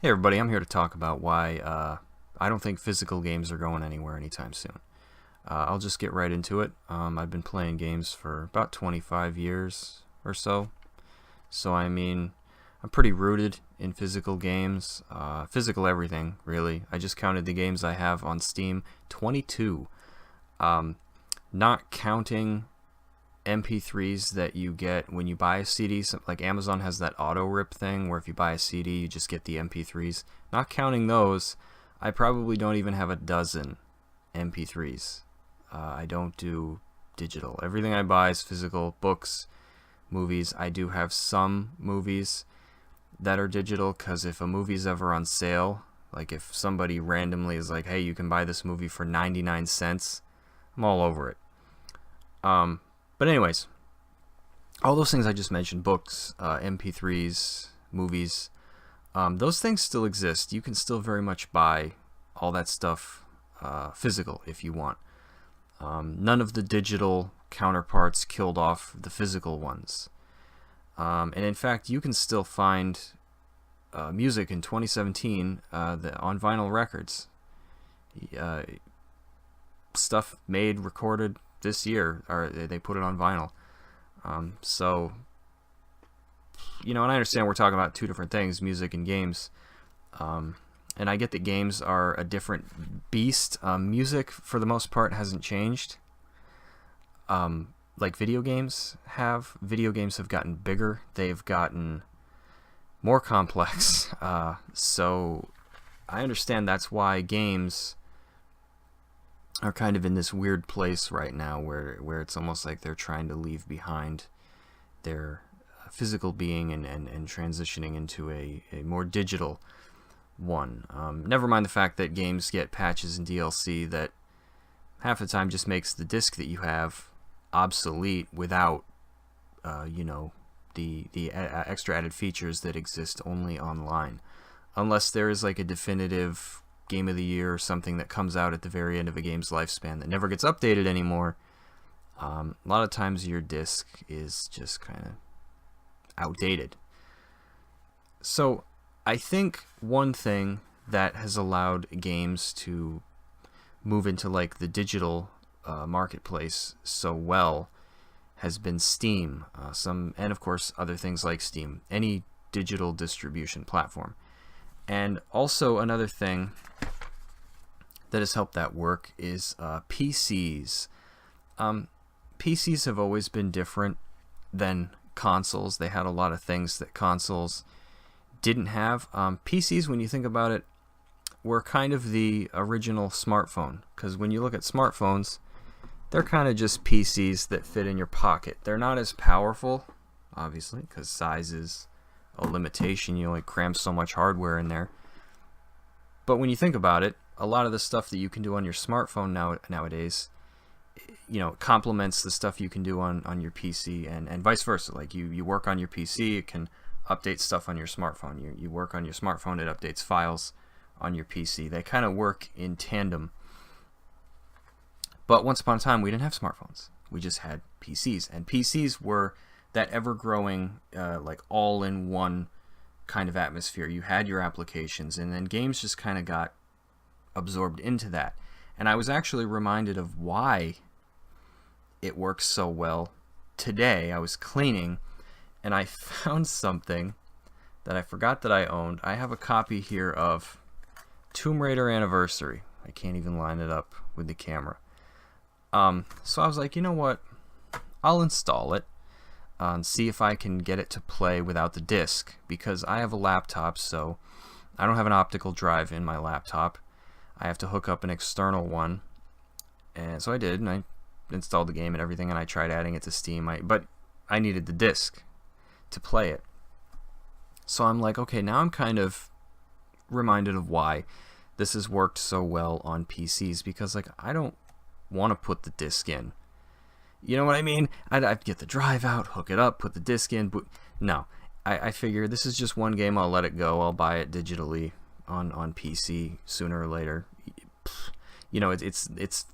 Hey everybody, I'm here to talk about why I don't think physical games are going anywhere anytime soon. I'll just get right into it. I've been playing games for about 25 years or so. So I mean, I'm pretty rooted in physical games, physical everything really. I just counted the games I have on Steam, 22. Not counting MP3s that you get when you buy a CD. Like Amazon has that auto rip thing where if you buy a CD you just get the MP3s. Not counting those, I probably don't even have a dozen MP3s. I don't do digital. Everything I buy is physical. Books, movies. I do have some movies that are digital because if a movie's ever on sale, like if somebody randomly is like, hey, you can buy this movie for 99 cents, I'm all over it. But anyways, all those things I just mentioned, books, MP3s, movies, those things still exist. You can still very much buy all that stuff physical if you want. None of the digital counterparts killed off the physical ones. And in fact, you can still find music in 2017 on vinyl records. Stuff made, recorded this year, or they put it on vinyl. So, and I understand we're talking about two different things, music and games. And I get that games are a different beast. Music, for the most part, hasn't changed. Like video games have. Video games have gotten bigger. They've gotten more complex. So I understand that's why games are kind of in this weird place right now where it's almost like they're trying to leave behind their physical being and transitioning into a more digital one. Never mind the fact that games get patches and DLC that half the time just makes the disc that you have obsolete without the extra added features that exist only online, unless there is like a definitive game of the year or something that comes out at the very end of a game's lifespan that never gets updated anymore. A lot of times your disc is just kind of outdated. So I think one thing that has allowed games to move into like the digital marketplace so well has been Steam, and of course other things like Steam, any digital distribution platform. And also another thing that has helped that work is PCs. PCs have always been different than consoles. They had a lot of things that consoles didn't have. PCs, when you think about it, were kind of the original smartphone, because when you look at smartphones, they're kind of just PCs that fit in your pocket. They're not as powerful, obviously, because size is a limitation. You only cram so much hardware in there. But when you think about it, a lot of the stuff that you can do on your smartphone nowadays, complements the stuff you can do on your PC, and vice versa. Like you work on your PC, it can update stuff on your smartphone. You work on your smartphone, it updates files on your PC. They kind of work in tandem. But once upon a time, we didn't have smartphones. We just had PCs. And PCs were that ever-growing, like all-in-one kind of atmosphere. You had your applications, and then games just kind of got absorbed into that. And I was actually reminded of why it works so well today. I was cleaning, and I found something that I forgot that I owned. I have a copy here of Tomb Raider Anniversary. I can't even line it up with the camera. So I was like, you know what? I'll install it and see if I can get it to play without the disc, because I have a laptop, so I don't have an optical drive in my laptop. I have to hook up an external one, and so I did, and I installed the game and everything, and I tried adding it to Steam, but I needed the disc to play it. So I'm like, okay, now I'm kind of reminded of why this has worked so well on PCs, because like I don't want to put the disc in. You know what I mean? I'd get the drive out, hook it up, put the disc in, but no. I figure this is just one game, I'll let it go, I'll buy it digitally on PC sooner or later. It's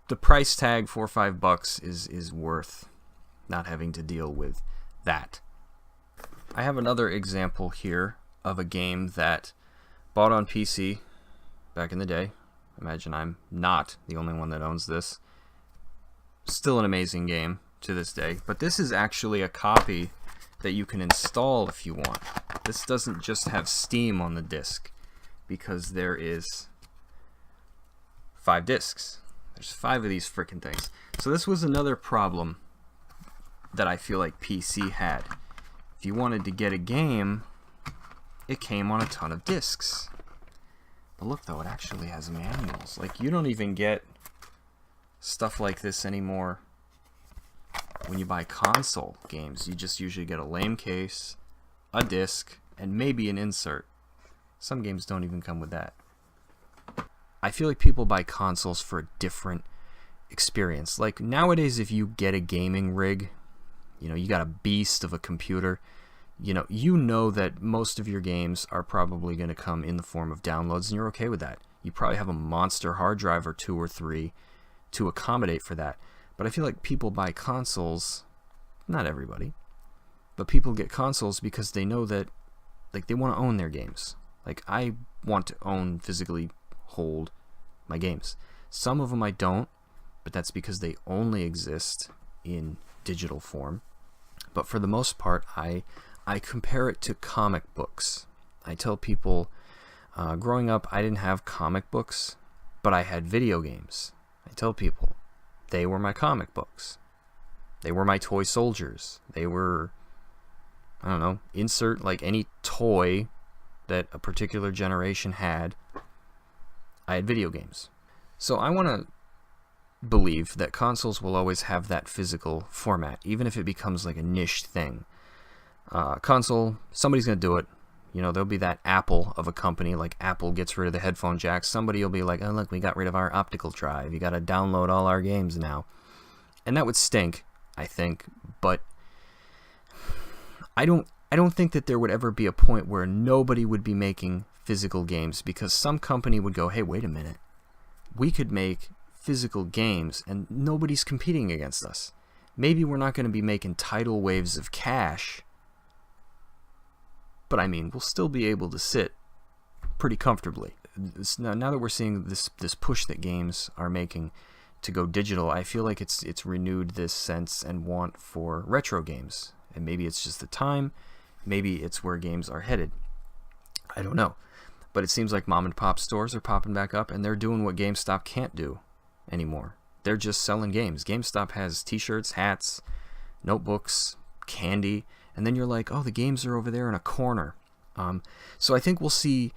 the price tag, $4 or $5 is worth not having to deal with that. I have another example here of a game that bought on PC back in the day. Imagine I'm not the only one that owns this. Still an amazing game to this day. But this is actually a copy that you can install if you want. This doesn't just have Steam on the disc, because there is 5 discs. There's 5 of these freaking things. So this was another problem that I feel like PC had. If you wanted to get a game, it came on a ton of discs. But look though, it actually has manuals. Like, you don't even get stuff like this anymore when you buy console games. You just usually get a lame case, a disc, and maybe an insert. Some games don't even come with that. I feel like people buy consoles for a different experience. Like nowadays, if you get a gaming rig, you got a beast of a computer, you know that most of your games are probably going to come in the form of downloads, and you're okay with that. You probably have a monster hard drive or 2 or 3 to accommodate for that. But I feel like people buy consoles, not everybody, but people get consoles because they know that, like, they want to own their games. Like, I want to physically hold my games. Some of them I don't, but that's because they only exist in digital form. But for the most part, I compare it to comic books. I tell people, growing up, I didn't have comic books, but I had video games. I tell people, they were my comic books. They were my toy soldiers. They were, I don't know, insert like any toy that a particular generation had. I had video games. So I want to believe that consoles will always have that physical format, even if it becomes like a niche thing. Console, somebody's going to do it. There'll be that Apple of a company, like Apple gets rid of the headphone jack. Somebody will be like, oh, look, we got rid of our optical drive. You got to download all our games now. And that would stink, I think. But I don't think that there would ever be a point where nobody would be making physical games, because some company would go, hey, wait a minute. We could make physical games and nobody's competing against us. Maybe we're not going to be making tidal waves of cash, but I mean, we'll still be able to sit pretty comfortably. Now that we're seeing this push that games are making to go digital, I feel like it's renewed this sense and want for retro games. And maybe it's just the time, maybe it's where games are headed. I don't know. But it seems like mom and pop stores are popping back up, and they're doing what GameStop can't do anymore. They're just selling games. GameStop has t-shirts, hats, notebooks, candy, and then you're like, oh, the games are over there in a corner. So I think we'll see,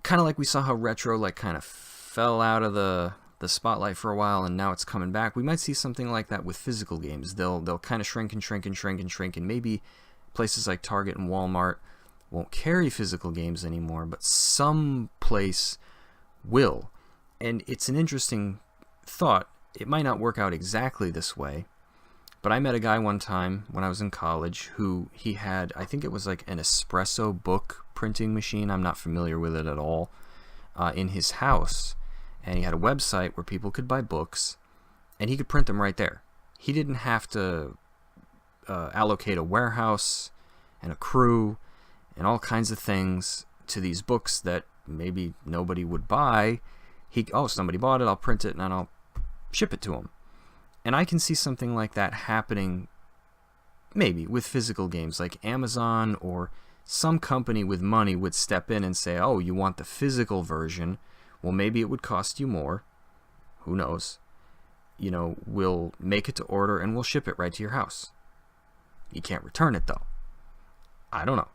kind of like we saw how retro like kind of fell out of the spotlight for a while, and now it's coming back. We might see something like that with physical games. They'll kind of shrink and shrink and shrink and shrink, and maybe places like Target and Walmart won't carry physical games anymore, but some place will. And it's an interesting thought. It might not work out exactly this way, but I met a guy one time when I was in college who he had, I think it was like an espresso book printing machine, I'm not familiar with it at all, in his house. And he had a website where people could buy books, and he could print them right there. He didn't have to allocate a warehouse and a crew and all kinds of things to these books that maybe nobody would buy. Somebody bought it, I'll print it, and then I'll ship it to them. And I can see something like that happening maybe with physical games, like Amazon or some company with money would step in and say, oh, you want the physical version? Well, maybe it would cost you more. Who knows? We'll make it to order and we'll ship it right to your house. You can't return it though. I don't know.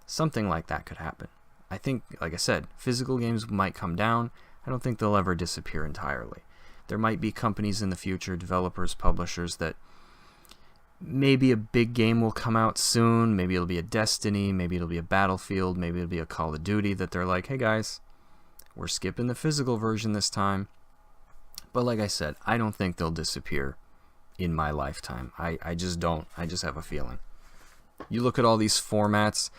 Something like that could happen. I think, like I said, physical games might come down. I don't think they'll ever disappear entirely. There might be companies in the future, developers, publishers, that maybe a big game will come out soon. Maybe it'll be a Destiny. Maybe it'll be a Battlefield. Maybe it'll be a Call of Duty that they're like, hey guys, we're skipping the physical version this time. But like I said, I don't think they'll disappear in my lifetime. I just don't. I just have a feeling. You look at all these formats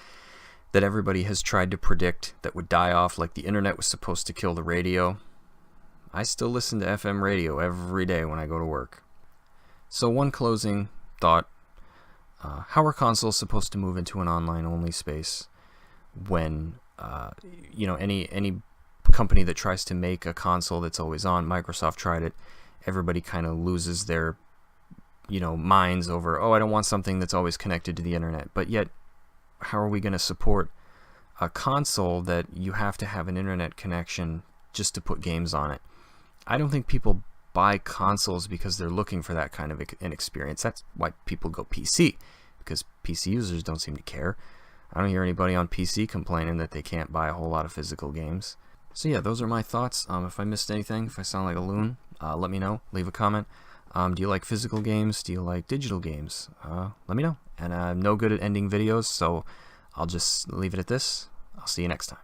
that everybody has tried to predict that would die off, like the internet was supposed to kill the radio. I still listen to FM radio every day when I go to work. So one closing thought, how are consoles supposed to move into an online-only space when any company that tries to make a console that's always on. Microsoft tried it. Everybody kind of loses their minds over, oh, I don't want something that's always connected to the internet. But yet, how are we going to support a console that you have to have an internet connection just to put games on it? I don't think people buy consoles because they're looking for that kind of an experience. That's why people go PC, because PC users don't seem to care. I don't hear anybody on PC complaining that they can't buy a whole lot of physical games. So yeah, those are my thoughts. If I missed anything, if I sound like a loon, let me know. Leave a comment. Do you like physical games? Do you like digital games? Let me know. And I'm no good at ending videos, so I'll just leave it at this. I'll see you next time.